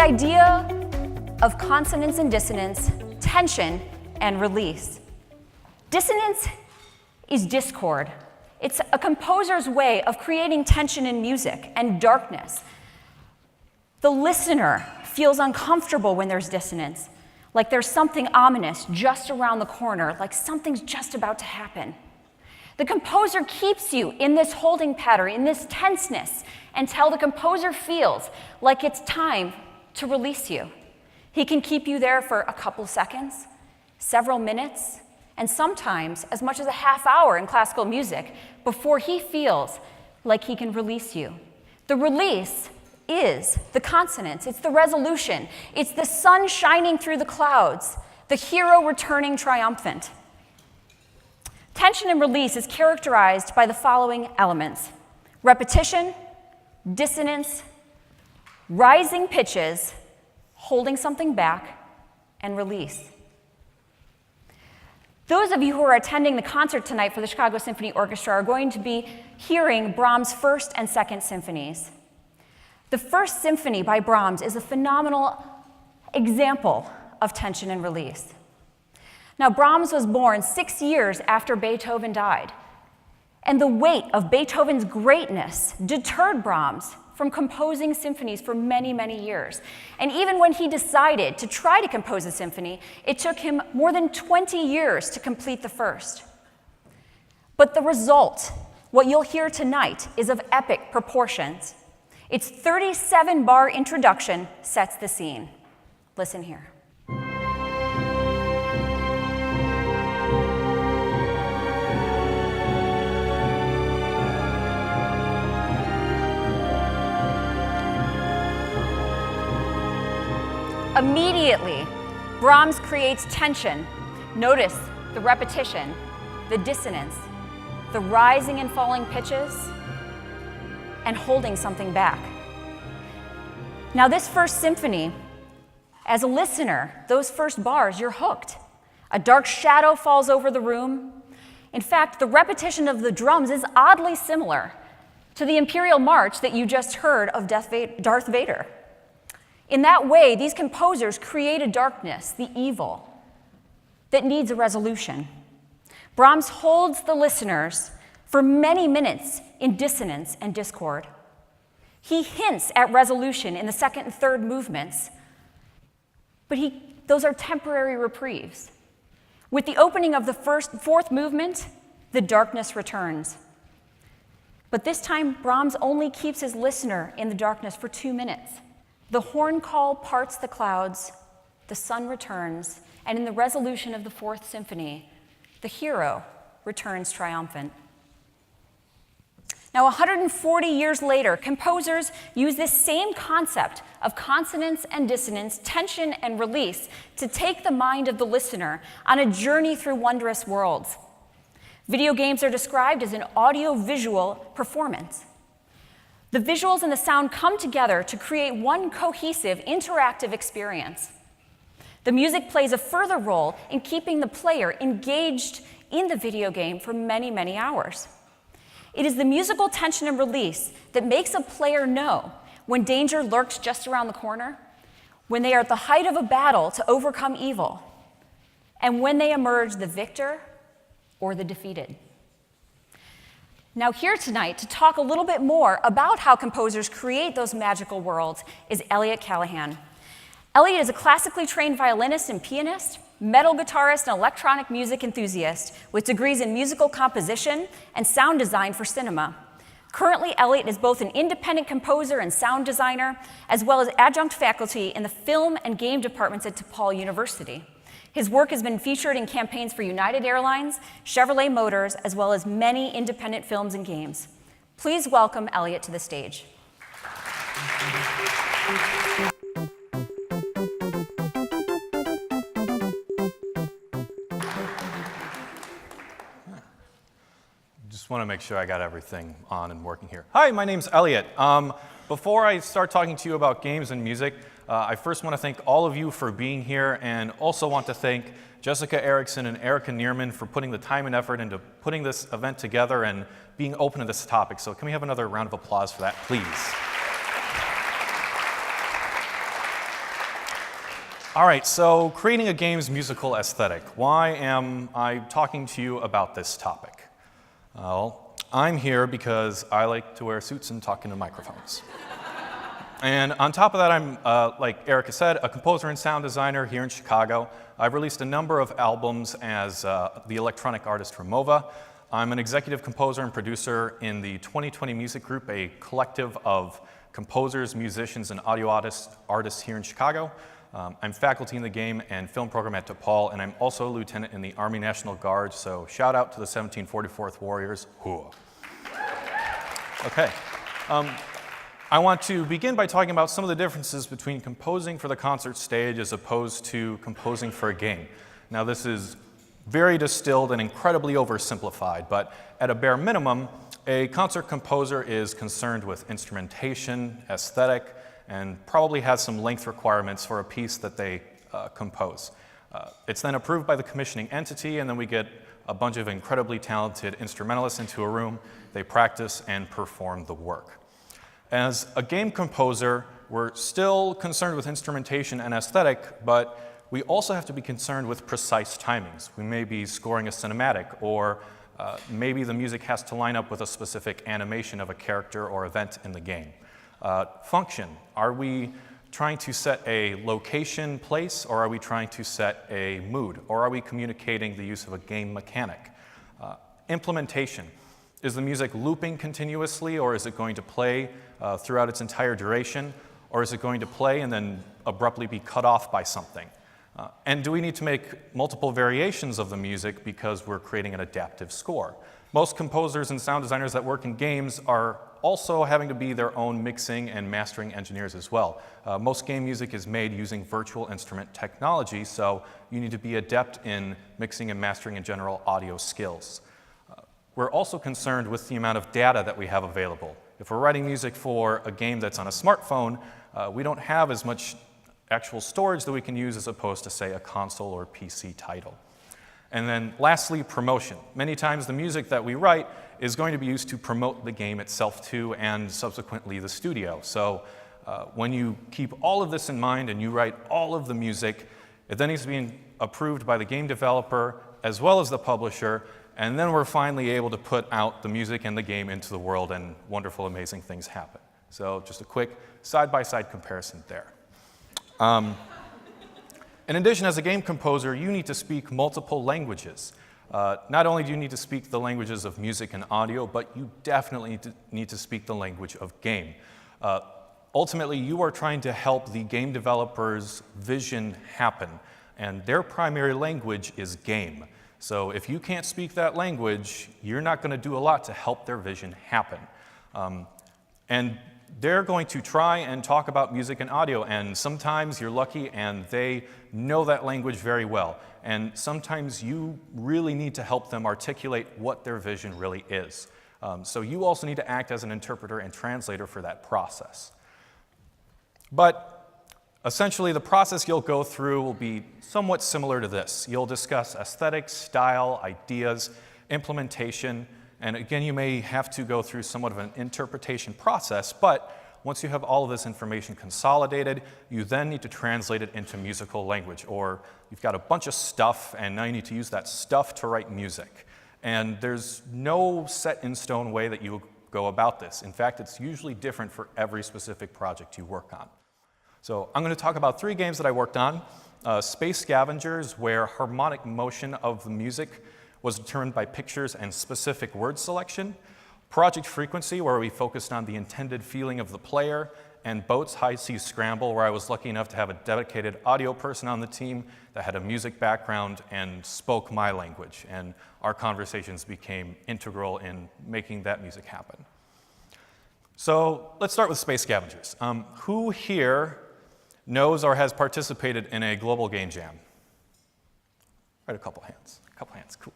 idea of consonance and dissonance, tension and release. Dissonance is discord. It's a composer's way of creating tension in music and darkness. The listener feels uncomfortable when there's dissonance, like there's something ominous just around the corner, like something's just about to happen. The composer keeps you in this holding pattern, in this tenseness, until the composer feels like it's time to release you. He can keep you there for a couple seconds, several minutes, and sometimes as much as a half hour in classical music before he feels like he can release you. The release is the consonance, it's the resolution, it's the sun shining through the clouds, the hero returning triumphant. Tension and release is characterized by the following elements: repetition, dissonance, rising pitches, holding something back, and release. Those of you who are attending the concert tonight for the Chicago Symphony Orchestra are going to be hearing Brahms' first and second symphonies. The first symphony by Brahms is a phenomenal example of tension and release. Now, Brahms was born 6 years after Beethoven died, and the weight of Beethoven's greatness deterred Brahms from composing symphonies for many, many years. And even when he decided to try to compose a symphony, it took him more than 20 years to complete the first. But the result, what you'll hear tonight, is of epic proportions. Its 37-bar introduction sets the scene. Listen here. Immediately, Brahms creates tension. Notice the repetition, the dissonance, the rising and falling pitches, and holding something back. Now, this first symphony, as a listener, those first bars, you're hooked. A dark shadow falls over the room. In fact, the repetition of the drums is oddly similar to the Imperial March that you just heard of Darth Vader. In that way, these composers create a darkness, the evil, that needs a resolution. Brahms holds the listeners for many minutes in dissonance and discord. He hints at resolution in the second and third movements, but those are temporary reprieves. With the opening of the fourth movement, the darkness returns. But this time, Brahms only keeps his listener in the darkness for 2 minutes. The horn call parts the clouds, the sun returns, and in the resolution of the fourth symphony, the hero returns triumphant. Now, 140 years later, composers use this same concept of consonance and dissonance, tension and release, to take the mind of the listener on a journey through wondrous worlds. Video games are described as an audio-visual performance. The visuals and the sound come together to create one cohesive, interactive experience. The music plays a further role in keeping the player engaged in the video game for many, many hours. It is the musical tension and release that makes a player know when danger lurks just around the corner, when they are at the height of a battle to overcome evil, and when they emerge the victor or the defeated. Now, here tonight to talk a little bit more about how composers create those magical worlds is Elliot Callahan. Elliot is a classically trained violinist and pianist, metal guitarist, and electronic music enthusiast with degrees in musical composition and sound design for cinema. Currently, Elliot is both an independent composer and sound designer, as well as adjunct faculty in the film and game departments at DePaul University. His work has been featured in campaigns for United Airlines, Chevrolet Motors, as well as many independent films and games. Please welcome Elliot to the stage. Just want to make sure I got everything on and working here. Hi, my name's Elliot. Before I start talking to you about games and music, I first want to thank all of you for being here, and also want to thank Jessica Erickson and Erica Neerman for putting the time and effort into putting this event together and being open to this topic. So can we have another round of applause for that, please? All right, so creating a game's musical aesthetic. Why am I talking to you about this topic? Well, I'm here because I like to wear suits and talk into microphones. And on top of that, I'm, like Erica said, a composer and sound designer here in Chicago. I've released a number of albums as the electronic artist from MOVA. I'm an executive composer and producer in the 2020 Music Group, a collective of composers, musicians, and audio artists here in Chicago. I'm faculty in the game and film program at DePaul, and I'm also a lieutenant in the Army National Guard, so shout out to the 1744th Warriors. Hooah. Okay. I want to begin by talking about some of the differences between composing for the concert stage as opposed to composing for a game. Now, this is very distilled and incredibly oversimplified, but at a bare minimum, a concert composer is concerned with instrumentation, aesthetic, and probably has some length requirements for a piece that they compose. It's then approved by the commissioning entity, and then we get a bunch of incredibly talented instrumentalists into a room. They practice and perform the work. As a game composer, we're still concerned with instrumentation and aesthetic, but we also have to be concerned with precise timings. We may be scoring a cinematic, or maybe the music has to line up with a specific animation of a character or event in the game. Function. Are we trying to set a location, place, or are we trying to set a mood? Or are we communicating the use of a game mechanic? Implementation. Is the music looping continuously, or is it going to play throughout its entire duration? Or is it going to play and then abruptly be cut off by something? And do we need to make multiple variations of the music because we're creating an adaptive score? Most composers and sound designers that work in games are also having to be their own mixing and mastering engineers as well. Most game music is made using virtual instrument technology, so you need to be adept in mixing and mastering and general audio skills. We're also concerned with the amount of data that we have available. If we're writing music for a game that's on a smartphone, we don't have as much actual storage that we can use as opposed to, say, a console or PC title. And then lastly, promotion. Many times the music that we write is going to be used to promote the game itself too, and subsequently the studio. So when you keep all of this in mind and you write all of the music, it then needs to be approved by the game developer as well as the publisher, and then we're finally able to put out the music and the game into the world, and wonderful, amazing things happen. So just a quick side-by-side comparison there. In addition, as a game composer, you need to speak multiple languages. Not only do you need to speak the languages of music and audio, but you definitely need to speak the language of game. Ultimately, you are trying to help the game developer's vision happen, and their primary language is game. So if you can't speak that language, you're not going to do a lot to help their vision happen. And they're going to try and talk about music and audio, and sometimes you're lucky and they know that language very well. And sometimes you really need to help them articulate what their vision really is. So you also need to act as an interpreter and translator for that process. But essentially, the process you'll go through will be somewhat similar to this. You'll discuss aesthetics, style, ideas, implementation, and again, you may have to go through somewhat of an interpretation process, but once you have all of this information consolidated, you then need to translate it into musical language, or you've got a bunch of stuff, and now you need to use that stuff to write music. And there's no set-in-stone way that you go about this. In fact, it's usually different for every specific project you work on. So I'm going to talk about 3 games that I worked on. Space Scavengers, where harmonic motion of the music was determined by pictures and specific word selection. Project Frequency, where we focused on the intended feeling of the player. And Boats High Seas Scramble, where I was lucky enough to have a dedicated audio person on the team that had a music background and spoke my language. And our conversations became integral in making that music happen. So let's start with Space Scavengers. Who here knows or has participated in a global game jam? Right, a couple hands, cool.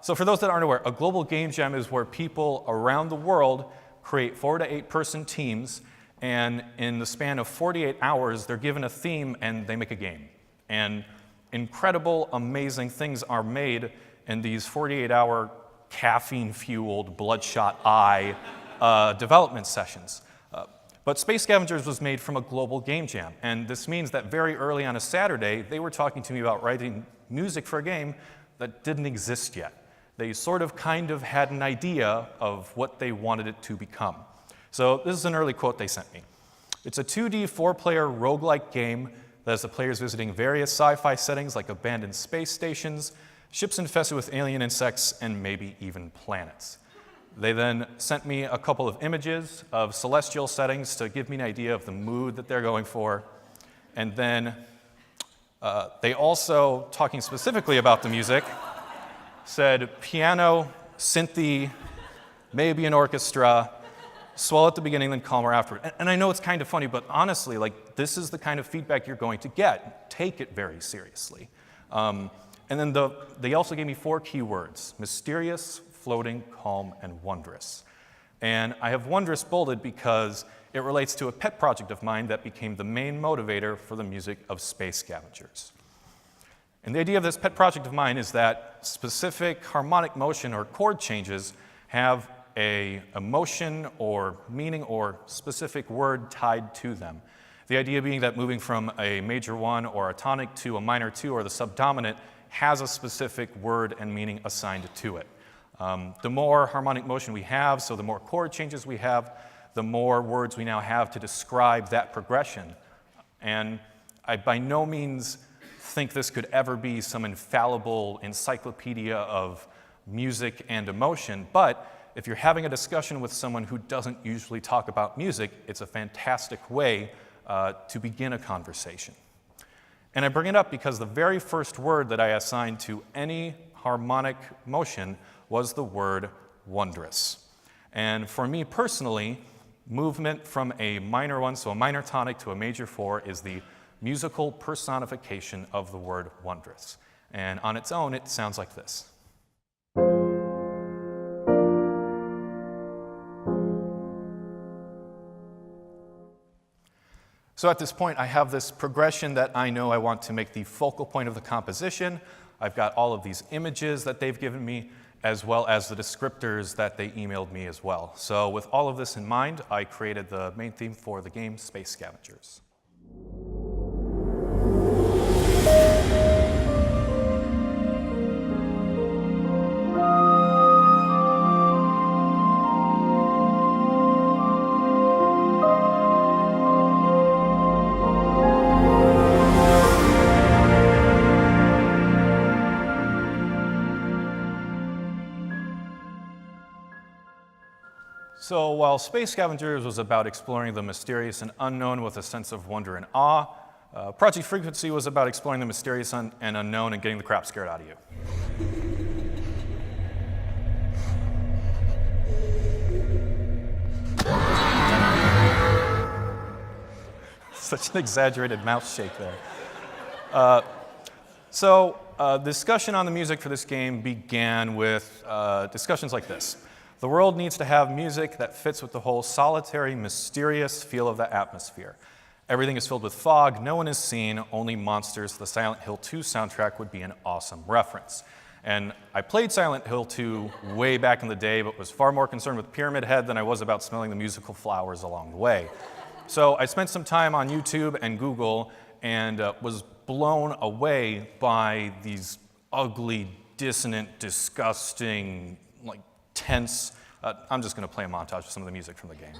So for those that aren't aware, a global game jam is where people around the world create 4 to 8 person teams, and in the span of 48 hours, they're given a theme and they make a game. And incredible, amazing things are made in these 48-hour caffeine-fueled, bloodshot eye development sessions. But Space Scavengers was made from a global game jam, and this means that very early on a Saturday, they were talking to me about writing music for a game that didn't exist yet. They sort of kind of had an idea of what they wanted it to become. So this is an early quote they sent me. It's a 2D, 4-player roguelike game that has the players visiting various sci-fi settings like abandoned space stations, ships infested with alien insects, and maybe even planets. They then sent me a couple of images of celestial settings to give me an idea of the mood that they're going for. And then they also, talking specifically about the music, said piano, synthy, maybe an orchestra, swell at the beginning, then calmer afterward. And I know it's kind of funny, but honestly, like, this is the kind of feedback you're going to get. Take it very seriously. And then they also gave me 4 keywords: mysterious, floating, calm, and wondrous. And I have wondrous bolded because it relates to a pet project of mine that became the main motivator for the music of Space Scavengers. And the idea of this pet project of mine is that specific harmonic motion or chord changes have a emotion or meaning or specific word tied to them. The idea being that moving from a major 1 or a tonic to a minor 2 or the subdominant has a specific word and meaning assigned to it. The more harmonic motion we have, so the more chord changes we have, the more words we now have to describe that progression. And I by no means think this could ever be some infallible encyclopedia of music and emotion, but if you're having a discussion with someone who doesn't usually talk about music, it's a fantastic way to begin a conversation. And I bring it up because the very first word that I assigned to any harmonic motion was the word wondrous. And for me personally, movement from a minor 1, so a minor tonic, to a major 4 is the musical personification of the word wondrous. And on its own, it sounds like this. So at this point, I have this progression that I know I want to make the focal point of the composition. I've got all of these images that they've given me, as well as the descriptors that they emailed me as well. So with all of this in mind, I created the main theme for the game Space Scavengers. So while Space Scavengers was about exploring the mysterious and unknown with a sense of wonder and awe, Project Frequency was about exploring the mysterious and unknown and getting the crap scared out of you. Such an exaggerated mouth shake there. Discussion on the music for this game began with discussions like this. The world needs to have music that fits with the whole solitary, mysterious feel of the atmosphere. Everything is filled with fog, no one is seen, only monsters. The Silent Hill 2 soundtrack would be an awesome reference. And I played Silent Hill 2 way back in the day, but was far more concerned with Pyramid Head than I was about smelling the musical flowers along the way. So I spent some time on YouTube and Google and was blown away by these ugly, dissonant, disgusting, tense. I'm just going to play a montage of some of the music from the game.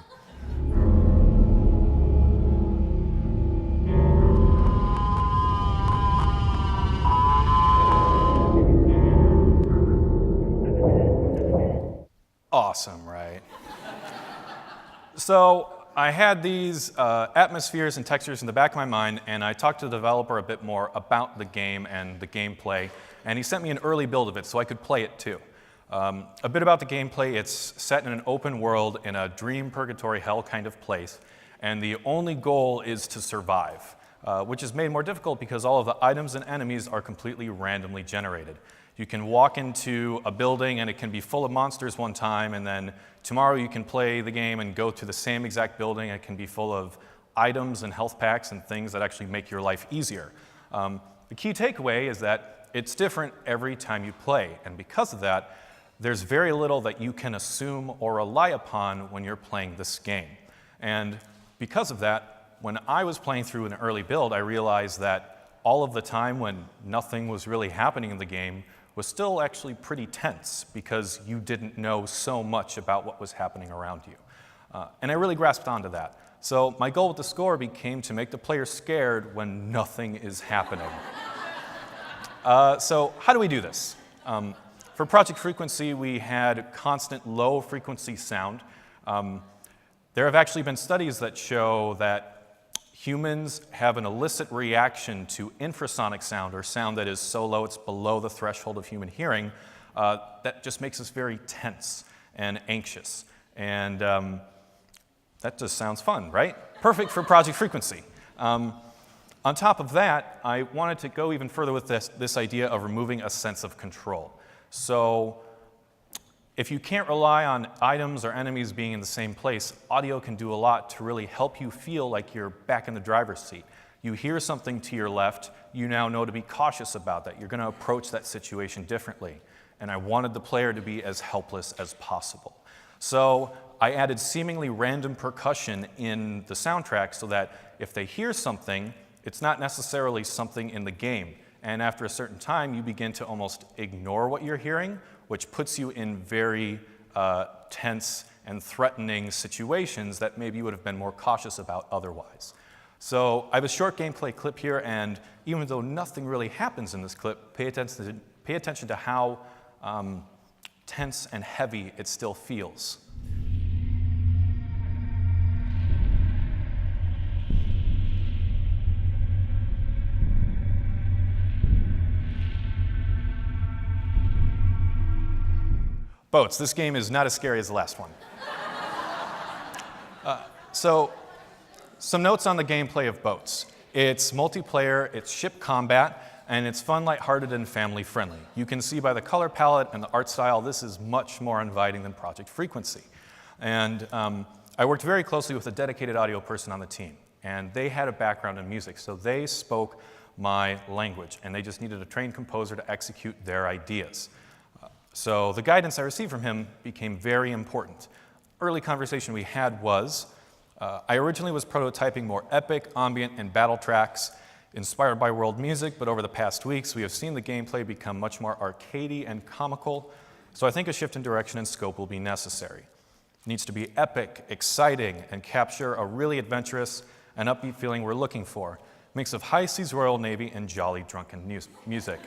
Awesome, right? So I had these atmospheres and textures in the back of my mind, and I talked to the developer a bit more about the game and the gameplay, and he sent me an early build of it so I could play it too. A bit about the gameplay: it's set in an open world in a dream purgatory hell kind of place, and the only goal is to survive, which is made more difficult because all of the items and enemies are completely randomly generated. You can walk into a building and it can be full of monsters one time, and then tomorrow you can play the game and go to the same exact building and it can be full of items and health packs and things that actually make your life easier. The key takeaway is that it's different every time you play, and because of that, there's very little that you can assume or rely upon when you're playing this game. And because of that, when I was playing through an early build, I realized that all of the time when nothing was really happening in the game was still actually pretty tense because you didn't know so much about what was happening around you. And I really grasped onto that. So my goal with the score became to make the player scared when nothing is happening. So how do we do this? For Project Frequency, we had constant low frequency sound. There have actually been studies that show that humans have an illicit reaction to infrasonic sound, or sound that is so low it's below the threshold of human hearing, that just makes us very tense and anxious. And that just sounds fun, right? Perfect for Project Frequency. On top of that, I wanted to go even further with this idea of removing a sense of control. So if you can't rely on items or enemies being in the same place, audio can do a lot to really help you feel like you're back in the driver's seat. You hear something to your left, you now know to be cautious about that. You're going to approach that situation differently. And I wanted the player to be as helpless as possible. So I added seemingly random percussion in the soundtrack so that if they hear something, it's not necessarily something in the game. And after a certain time, you begin to almost ignore what you're hearing, which puts you in very tense and threatening situations that maybe you would have been more cautious about otherwise. So I have a short gameplay clip here, and even though nothing really happens in this clip, pay attention to how tense and heavy it still feels. Boats. This game is not as scary as the last one. So, some notes on the gameplay of Boats. It's multiplayer, it's ship combat, and it's fun, lighthearted, and family-friendly. You can see by the color palette and the art style, this is much more inviting than Project Frequency. And I worked very closely with a dedicated audio person on the team, and they had a background in music, so they spoke my language, and they just needed a trained composer to execute their ideas. So the guidance I received from him became very important. Early conversation we had was, I originally was prototyping more epic, ambient, and battle tracks inspired by world music, but over the past weeks we have seen the gameplay become much more arcadey and comical, so I think a shift in direction and scope will be necessary. It needs to be epic, exciting, and capture a really adventurous and upbeat feeling we're looking for. A mix of high seas Royal Navy and jolly drunken music.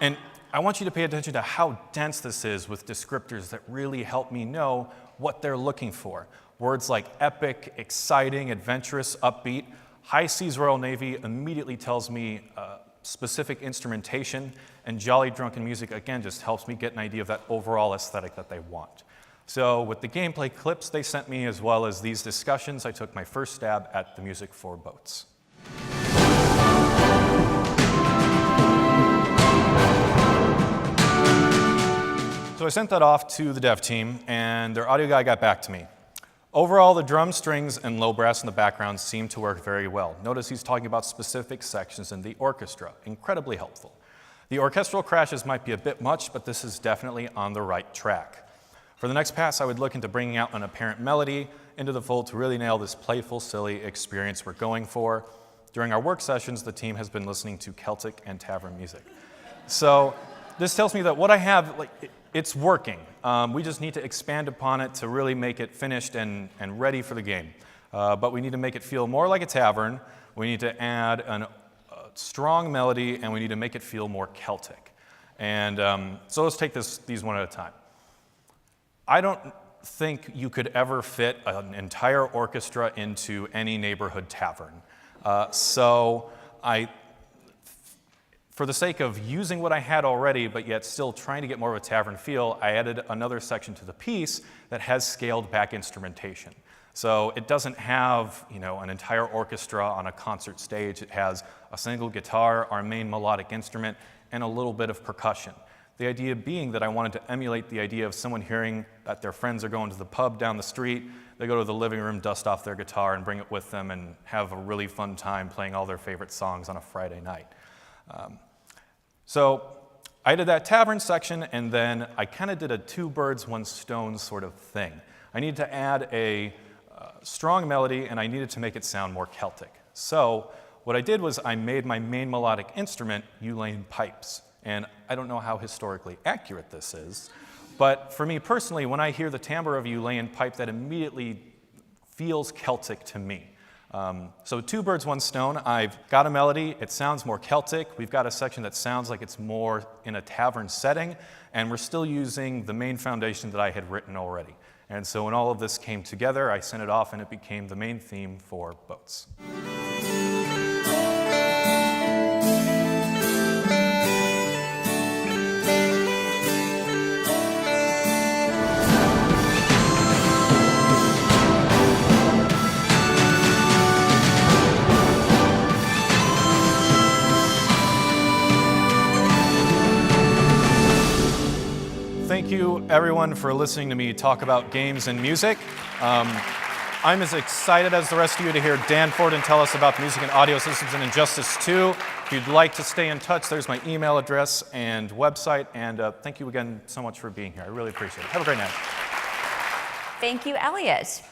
And I want you to pay attention to how dense this is with descriptors that really help me know what they're looking for. Words like epic, exciting, adventurous, upbeat. High Seas Royal Navy immediately tells me specific instrumentation, and jolly drunken music, again, just helps me get an idea of that overall aesthetic that they want. So with the gameplay clips they sent me, as well as these discussions, I took my first stab at the music for Boats. So I sent that off to the dev team, and their audio guy got back to me. Overall, the drum, strings, and low brass in the background seem to work very well. Notice he's talking about specific sections in the orchestra. Incredibly helpful. The orchestral crashes might be a bit much, but this is definitely on the right track. For the next pass, I would look into bringing out an apparent melody into the fold to really nail this playful, silly experience we're going for. During our work sessions, the team has been listening to Celtic and tavern music. So this tells me that what I have, it's working. We just need to expand upon it to really make it finished and ready for the game. But we need to make it feel more like a tavern. We need to add a strong melody, and we need to make it feel more Celtic. And so let's take these one at a time. I don't think you could ever fit an entire orchestra into any neighborhood tavern. For the sake of using what I had already, but yet still trying to get more of a tavern feel, I added another section to the piece that has scaled back instrumentation. So it doesn't have, an entire orchestra on a concert stage. It has a single guitar, our main melodic instrument, and a little bit of percussion. The idea being that I wanted to emulate the idea of someone hearing that their friends are going to the pub down the street, they go to the living room, dust off their guitar, and bring it with them, and have a really fun time playing all their favorite songs on a Friday night. So I did that tavern section, and then I kind of did a two birds, one stone sort of thing. I needed to add a strong melody, and I needed to make it sound more Celtic. So what I did was I made my main melodic instrument Ulain pipes. And I don't know how historically accurate this is, but for me personally, when I hear the timbre of Ulain pipe, that immediately feels Celtic to me. So two birds, one stone. I've got a melody, it sounds more Celtic. We've got a section that sounds like it's more in a tavern setting, and we're still using the main foundation that I had written already. And so when all of this came together, I sent it off and it became the main theme for Boats. Thank you, everyone, for listening to me talk about games and music. I'm as excited as the rest of you to hear Dan Forden tell us about the music and audio systems in Injustice 2. If you'd like to stay in touch, there's my email address and website. And thank you again so much for being here. I really appreciate it. Have a great night. Thank you, Elliot.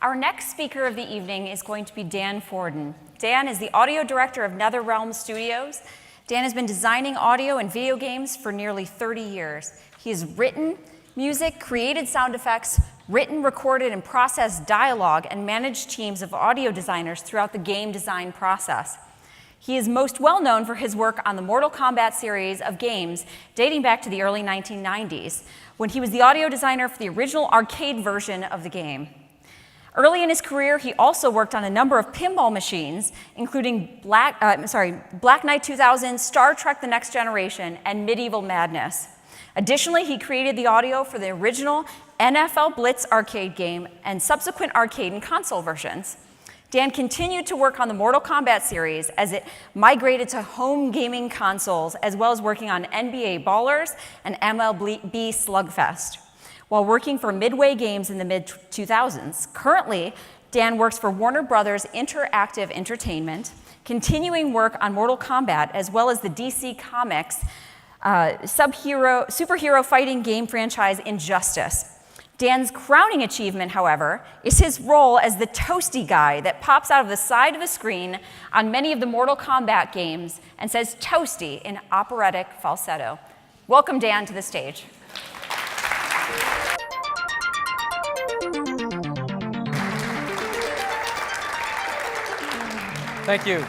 Our next speaker of the evening is going to be Dan Forden. Dan is the audio director of NetherRealm Studios. Dan has been designing audio and video games for nearly 30 years. He has written music, created sound effects, written, recorded, and processed dialogue, and managed teams of audio designers throughout the game design process. He is most well known for his work on the Mortal Kombat series of games dating back to the early 1990s, when he was the audio designer for the original arcade version of the game. Early in his career, he also worked on a number of pinball machines, including Black Knight 2000, Star Trek The Next Generation, and Medieval Madness. Additionally, he created the audio for the original NFL Blitz arcade game and subsequent arcade and console versions. Dan continued to work on the Mortal Kombat series as it migrated to home gaming consoles, as well as working on NBA Ballers and MLB Slugfest, while working for Midway Games in the mid-2000s. Currently, Dan works for Warner Brothers Interactive Entertainment, continuing work on Mortal Kombat, as well as the DC Comics superhero fighting game franchise Injustice. Dan's crowning achievement, however, is his role as the toasty guy that pops out of the side of a screen on many of the Mortal Kombat games and says toasty in operatic falsetto. Welcome, Dan, to the stage. Thank you.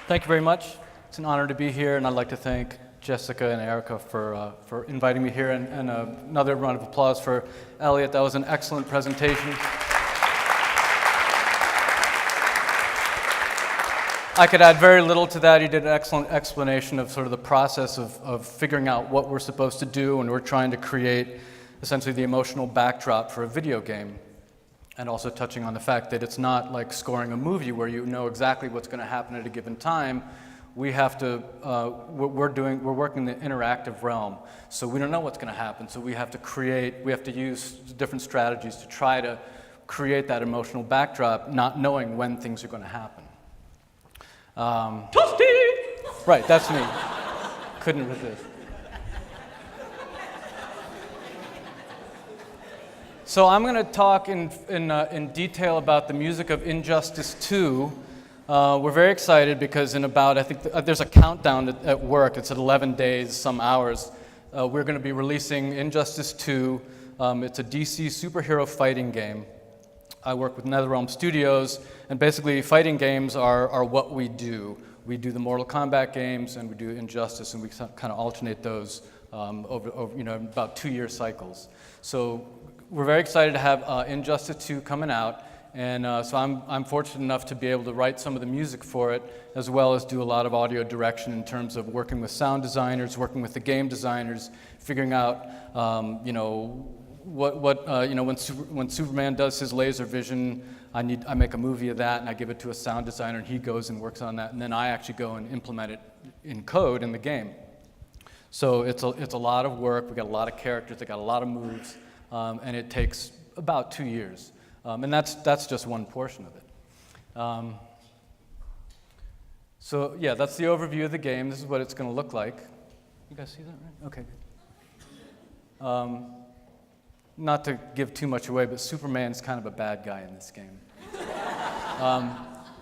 Thank you very much. It's an honor to be here, and I'd like to thank Jessica and Erica for inviting me here, and another round of applause for Elliot. That was an excellent presentation. I could add very little to that. He did an excellent explanation of sort of the process of figuring out what we're supposed to do, and we're trying to create essentially the emotional backdrop for a video game. And also touching on the fact that it's not like scoring a movie where you know exactly what's going to happen at a given time. We have to, we're working in the interactive realm, so we don't know what's going to happen, so we have to use different strategies to try to create that emotional backdrop, not knowing when things are going to happen. Toasty! Right, that's me. Couldn't resist. So I'm going to talk in detail about the music of Injustice 2. We're very excited because in about, I think there's a countdown at work. It's at 11 days, some hours. We're going to be releasing Injustice 2. It's a DC superhero fighting game. I work with NetherRealm Studios, and basically fighting games are what we do. We do the Mortal Kombat games, and we do Injustice, and we kind of alternate those over about 2-year cycles. So we're very excited to have Injustice 2 coming out. And so I'm fortunate enough to be able to write some of the music for it, as well as do a lot of audio direction in terms of working with sound designers, working with the game designers, figuring out, when Superman does his laser vision, I make a movie of that, and I give it to a sound designer, and he goes and works on that, and then I actually go and implement it in code in the game. So it's a lot of work. We got a lot of characters. They got a lot of moves, and it takes about 2 years. And that's just one portion of it. So yeah, that's the overview of the game. This is what it's going to look like. You guys see that, right? Okay. not to give too much away, but Superman's kind of a bad guy in this game.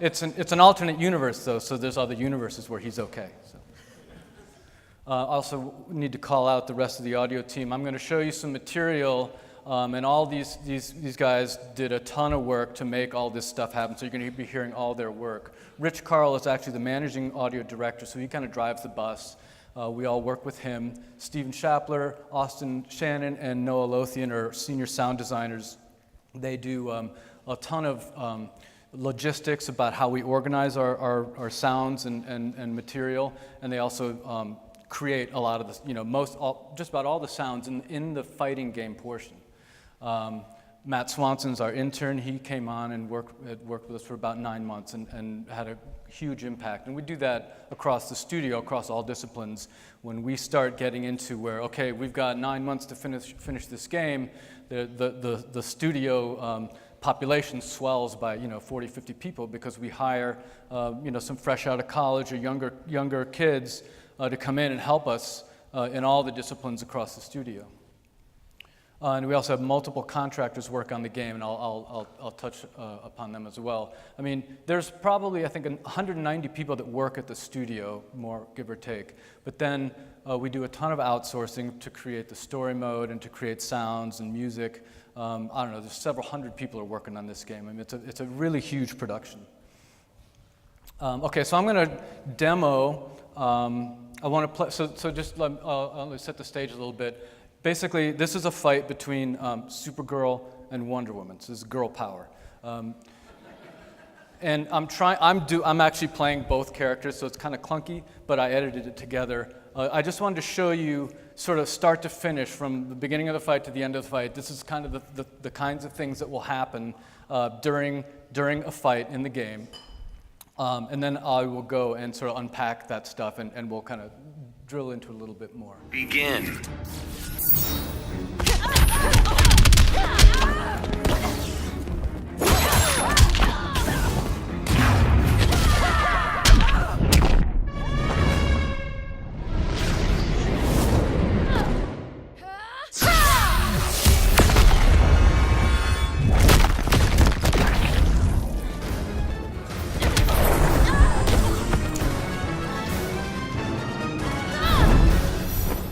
It's an alternate universe, though, so there's other universes where he's okay. So. Also need to call out the rest of the audio team. I'm going to show you some material, and all these guys did a ton of work to make all this stuff happen, so you're going to be hearing all their work. Rich Carl is actually the managing audio director, so he kind of drives the bus. We all work with him. Steven Shapler, Austin Shannon, and Noah Lothian are senior sound designers. They do a ton of logistics about how we organize our sounds and material, and they also create a lot of the, just about all the sounds in the fighting game portion. Matt Swanson's our intern. He came on and worked with us for about 9 months and had a huge impact. And we do that across the studio, across all disciplines. When we start getting into where, okay, we've got 9 months to finish this game, the studio population swells by 40, 50 people because we hire some fresh out of college or younger kids to come in and help us in all the disciplines across the studio. And we also have multiple contractors work on the game, and I'll touch upon them as well. I mean, there's probably, I think, 190 people that work at the studio, more give or take. But then we do a ton of outsourcing to create the story mode and to create sounds and music. I don't know, there's several hundred people are working on this game. I mean, it's a really huge production. Okay, so I'm going to demo. I want to play, so just let me set the stage a little bit. Basically, this is a fight between Supergirl and Wonder Woman. So this is girl power. And I'm actually playing both characters, so it's kind of clunky, but I edited it together. I just wanted to show you sort of start to finish, from the beginning of the fight to the end of the fight. This is kind of the kinds of things that will happen during a fight in the game. And then I will go and sort of unpack that stuff, and we'll kind of drill into it a little bit more. Begin.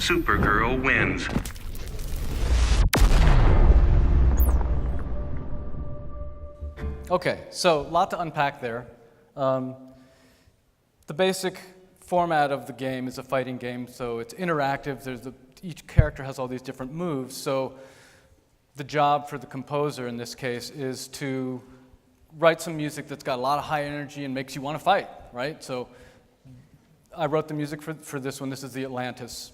Supergirl wins. Okay, so a lot to unpack there. The basic format of the game is a fighting game, so it's interactive. Each character has all these different moves, so the job for the composer in this case is to write some music that's got a lot of high energy and makes you want to fight, right? So I wrote the music for this one. This is the Atlantis.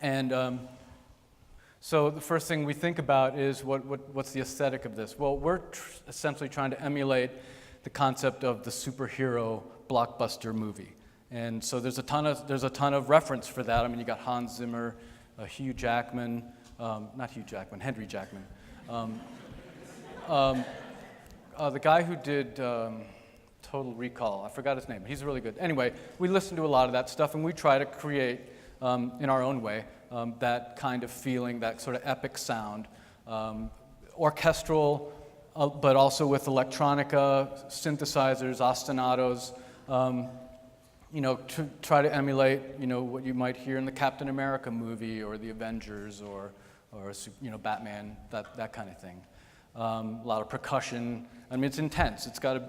And so the first thing we think about is what's the aesthetic of this? Well, we're essentially trying to emulate the concept of the superhero blockbuster movie. And so there's a ton of reference for that. I mean, you got Hans Zimmer, Henry Jackman. The guy who did Total Recall, I forgot his name. He's really good. Anyway, we listen to a lot of that stuff, and we try to create, in our own way, that kind of feeling, that sort of epic sound. Orchestral, but also with electronica, synthesizers, ostinatos, to try to emulate, what you might hear in the Captain America movie or the Avengers or Batman, that kind of thing. A lot of percussion. I mean, it's intense. It's got to,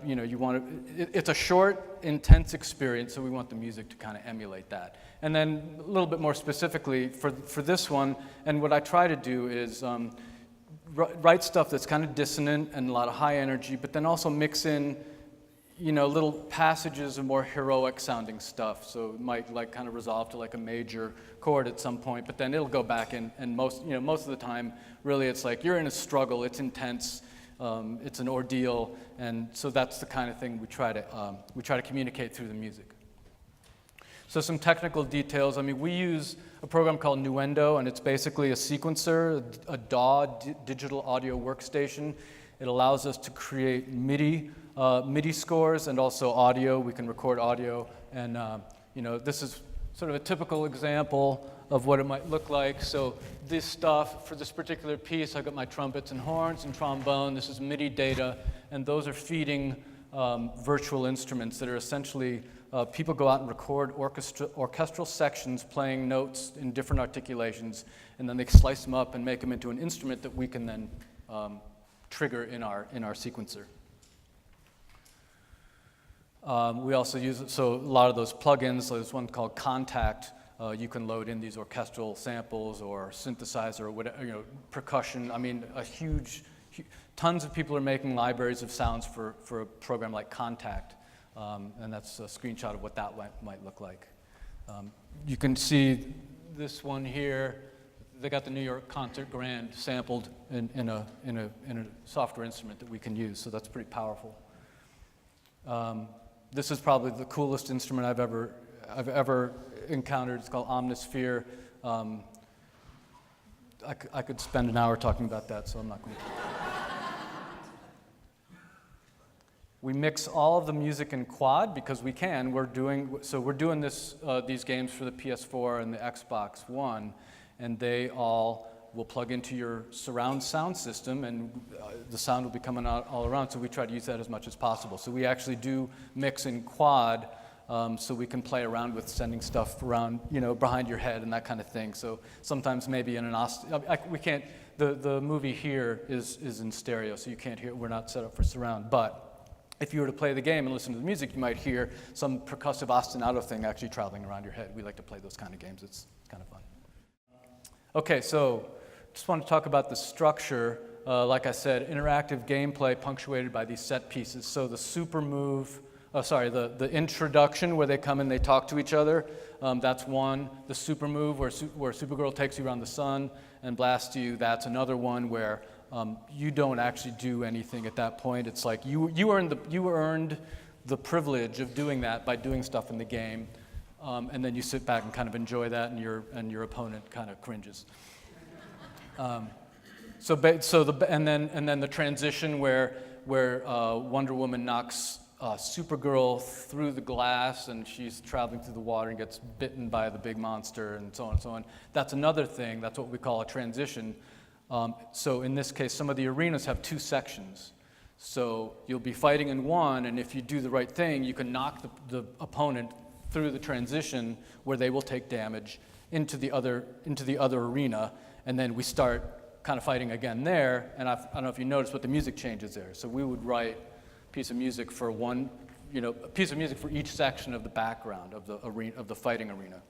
it's a short, intense experience, so we want the music to kind of emulate that. And then a little bit more specifically for this one, and what I try to do is write stuff that's kind of dissonant and a lot of high energy, but then also mix in, little passages of more heroic sounding stuff. So it might kind of resolve to like a major chord at some point, but then it'll go back and most of the time, really it's like you're in a struggle, it's intense, it's an ordeal, and so that's the kind of thing we try to communicate through the music. So some technical details. I mean, we use a program called Nuendo, and it's basically a sequencer, a DAW, digital audio workstation. It allows us to create MIDI scores and also audio. We can record audio, and this is sort of a typical example of what it might look like. So this stuff, for this particular piece, I've got my trumpets and horns and trombone. This is MIDI data, and those are feeding virtual instruments that are essentially, people go out and record orchestral sections playing notes in different articulations, and then they slice them up and make them into an instrument that we can then trigger in our sequencer. We also use, so a lot of those plugins, there's one called Contact. You can load in these orchestral samples or synthesizer or whatever, percussion. I mean, tons of people are making libraries of sounds for a program like Contact, and that's a screenshot of what that might look like. You can see this one here. They got the New York Concert Grand sampled in a software instrument that we can use, so that's pretty powerful. This is probably the coolest instrument I've ever encountered. It's called Omnisphere. I could spend an hour talking about that, so I'm not going to. We mix all of the music in quad because we can. We're doing these games for the PS4 and the Xbox One, and they all will plug into your surround sound system, and the sound will be coming out all around, so we try to use that as much as possible. So we actually do mix in quad, so we can play around with sending stuff around, behind your head and that kind of thing. So sometimes maybe in we can't, the movie here is in stereo, so you can't hear, we're not set up for surround, but if you were to play the game and listen to the music, you might hear some percussive ostinato thing actually traveling around your head. We like to play those kind of games. It's kind of fun. Okay, so just want to talk about the structure. Like I said, interactive gameplay punctuated by these set pieces. So the super move, the introduction where they come and they talk to each other, that's one. The super move where Supergirl takes you around the sun and blasts you, that's another one where you don't actually do anything at that point. It's like you earned the privilege of doing that by doing stuff in the game, and then you sit back and kind of enjoy that, and your opponent kind of cringes. And then the transition where Wonder Woman knocks Supergirl through the glass, and she's traveling through the water and gets bitten by the big monster, and so on and so on. That's another thing. That's what we call a transition. So in this case, some of the arenas have two sections. So you'll be fighting in one, and if you do the right thing, you can knock the opponent through the transition where they will take damage into the other arena, and then we start kind of fighting again there. And I don't know if you noticed, but the music changes there. So we would write a piece of music for a piece of music for each section of the background of the fighting arena.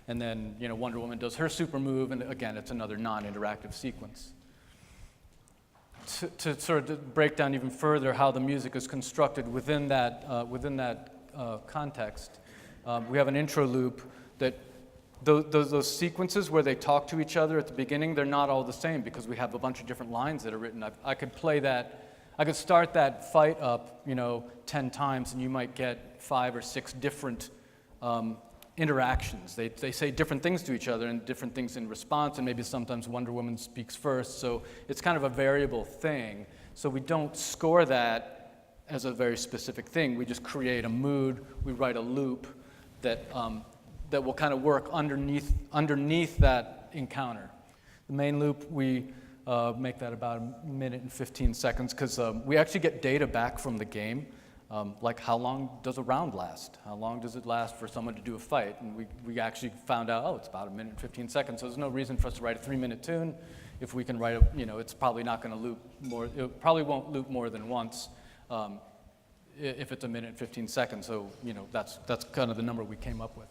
And then, Wonder Woman does her super move, and again, it's another non-interactive sequence. To sort of break down even further how the music is constructed within that context, we have an intro loop that those sequences where they talk to each other at the beginning, they're not all the same because we have a bunch of different lines that are written. I could play that, I could start that fight up, 10 times, and you might get 5 or 6 different interactions. They say different things to each other and different things in response, and maybe sometimes Wonder Woman speaks first, so it's kind of a variable thing. So we don't score that as a very specific thing. We just create a mood, we write a loop that will kind of work underneath that encounter. The main loop, we make that about 1 minute and 15 seconds because we actually get data back from the game. Like how long does a round last? How long does it last for someone to do a fight? And we actually found out, it's about 1 minute and 15 seconds, so there's no reason for us to write a 3-minute tune. If we can write it's probably not going to loop more, it probably won't loop more than once if it's 1 minute and 15 seconds, so that's kind of the number we came up with.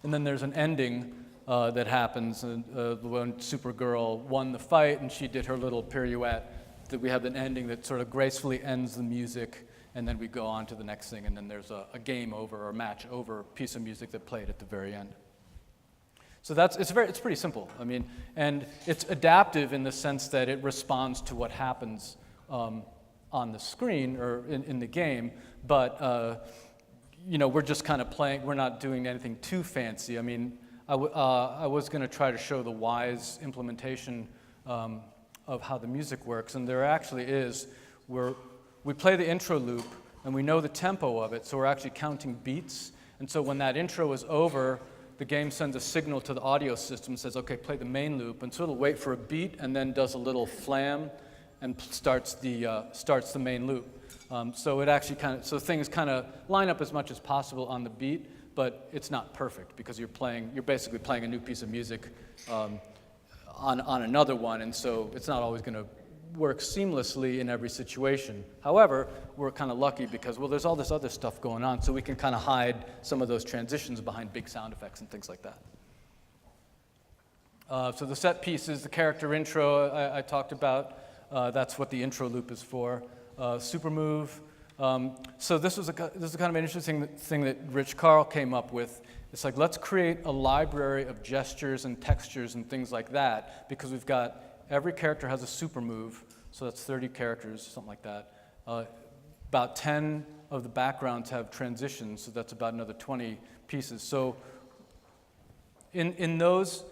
And then there's an ending that happens when Supergirl won the fight and she did her little pirouette, that we have an ending that sort of gracefully ends the music. And then we go on to the next thing, and then there's a game over or match over piece of music that played at the very end. So it's pretty simple. I mean, and it's adaptive in the sense that it responds to what happens on the screen or in the game. But we're just kind of playing. We're not doing anything too fancy. I mean, I was going to try to show the Wise implementation of how the music works, and there actually is. We play the intro loop, and we know the tempo of it, so we're actually counting beats. And so when that intro is over, the game sends a signal to the audio system, says, okay, play the main loop, and so it'll wait for a beat and then does a little flam and starts the main loop. So it actually so things kind of line up as much as possible on the beat, but it's not perfect because you're basically playing a new piece of music on another one, and so it's not always going to work seamlessly in every situation. However, we're kind of lucky because, well, there's all this other stuff going on, so we can kind of hide some of those transitions behind big sound effects and things like that. So the set pieces, the character intro I talked about, that's what the intro loop is for. Super move. So this is kind of an interesting thing that Rich Carl came up with. It's like, let's create a library of gestures and textures and things like that, because we've got every character has a super move, so that's 30 characters, something like that. About 10 of the backgrounds have transitions, so that's about another 20 pieces. So in those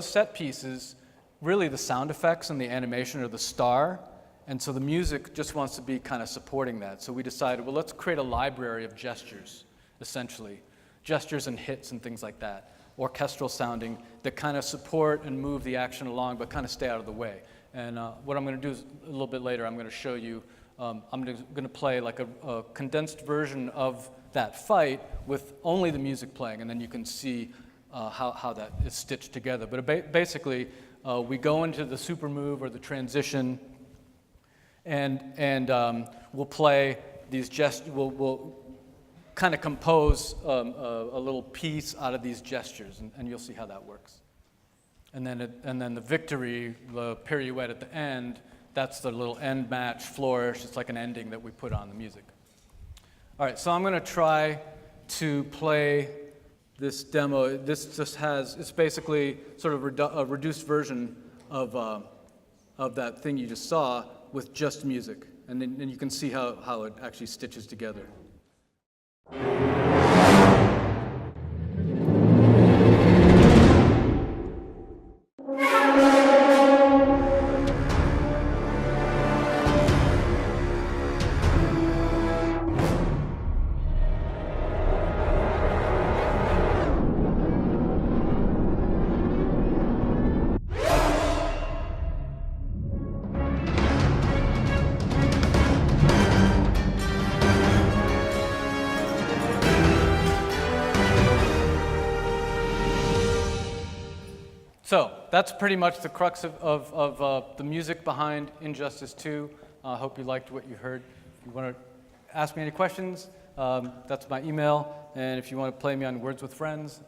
set pieces, really the sound effects and the animation are the star, and so the music just wants to be kind of supporting that. So we decided, well, let's create a library of gestures, essentially. Gestures and hits and things like that. Orchestral sounding that kind of support and move the action along, but kind of stay out of the way. And what I'm going to do is a little bit later, I'm going to show you, I'm going to play like a condensed version of that fight with only the music playing, and then you can see how that is stitched together. But basically, we go into the super move or the transition, and we'll play these gestures. We'll kind of compose a little piece out of these gestures, and you'll see how that works. And then the victory, the pirouette at the end, that's the little end match flourish. It's like an ending that we put on the music. All right, so I'm going to try to play this demo. This just it's basically sort of a reduced version of that thing you just saw with just music. And then you can see how it actually stitches together. So that's pretty much the crux of the music behind Injustice 2. I hope you liked what you heard. If you want to ask me any questions, that's my email. And if you want to play me on Words with Friends,